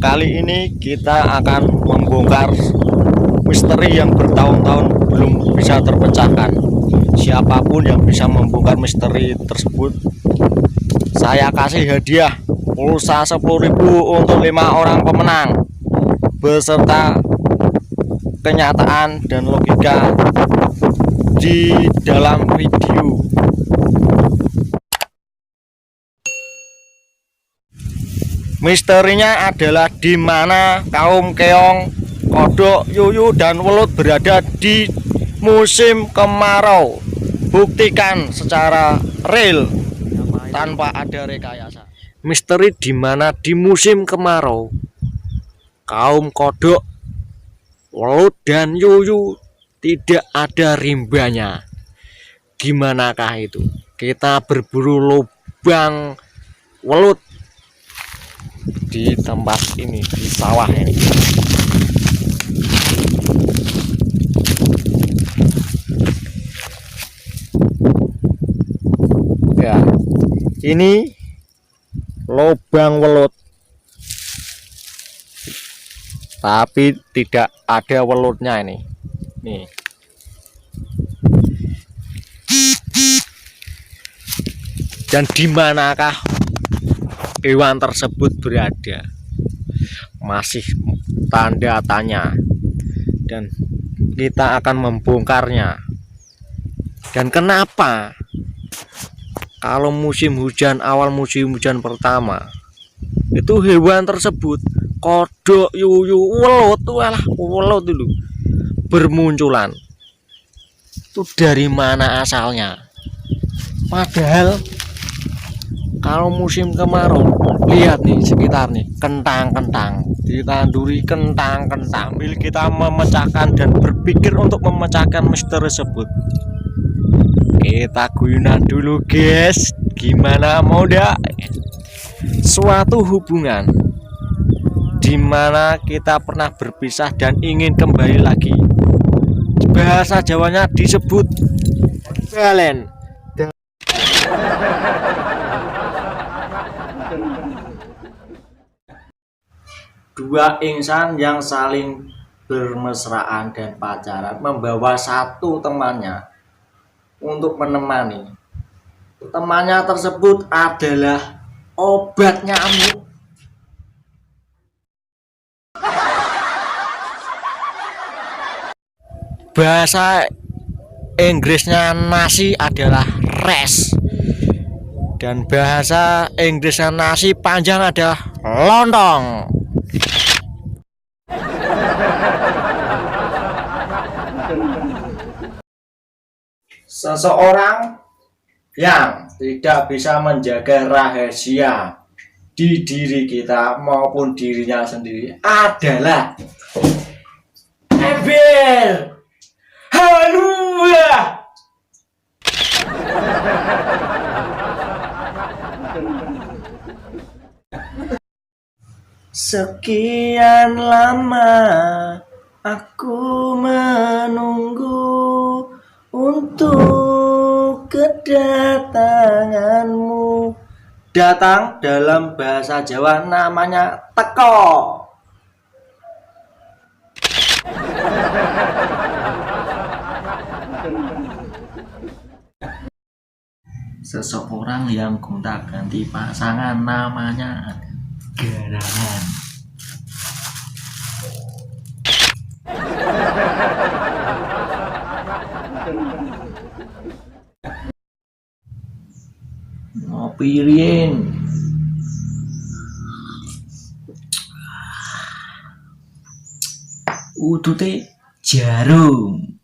Kali ini kita akan membongkar misteri yang bertahun-tahun belum bisa terpecahkan. Siapapun yang bisa membongkar misteri tersebut, saya kasih hadiah pulsa 10.000 untuk 5 orang pemenang beserta kenyataan dan logika di dalam video. Misterinya adalah di mana kaum keong, kodok, yuyu, dan welut berada di musim kemarau. Buktikan secara real tanpa ada rekayasa. Misteri di mana di musim kemarau kaum kodok, welut, dan yuyu tidak ada rimbanya. Gimanakah itu? Kita berburu lubang welut di tempat ini, di sawah ini. Ya, ini lubang welut, tapi tidak ada welutnya ini. Nih. Dan di manakah hewan tersebut berada? Masih tanda tanya. Dan kita akan membongkarnya. Dan kenapa kalau musim hujan, awal musim hujan pertama, itu hewan tersebut, kodok, yuyu, welut, welut dulu bermunculan? Itu dari mana asalnya? Padahal kalau musim kemarau, lihat nih sekitar nih, kentang-kentang ditanduri, kentang-kentang. Bila kita memecahkan dan berpikir untuk memecahkan misteri tersebut, kita guyonan dulu guys. Gimana, mau dak? Suatu hubungan dimana kita pernah berpisah dan ingin kembali lagi, bahasa Jawanya disebut balen. Dua insan yang saling bermesraan dan pacaran membawa satu temannya untuk menemani. Temannya tersebut adalah obat nyamuk. Bahasa Inggrisnya nasi adalah res, dan bahasa Inggrisnya nasi panjang adalah lontong. Seseorang yang tidak bisa menjaga rahasia di diri kita maupun dirinya sendiri adalah ember. Halua. Sekian lama aku menunggu untuk kedatanganmu. Datang dalam bahasa Jawa namanya teko. Seseorang yang gonta-ganti pasangan namanya gerangan. Ngopi riyen. Udute jarum.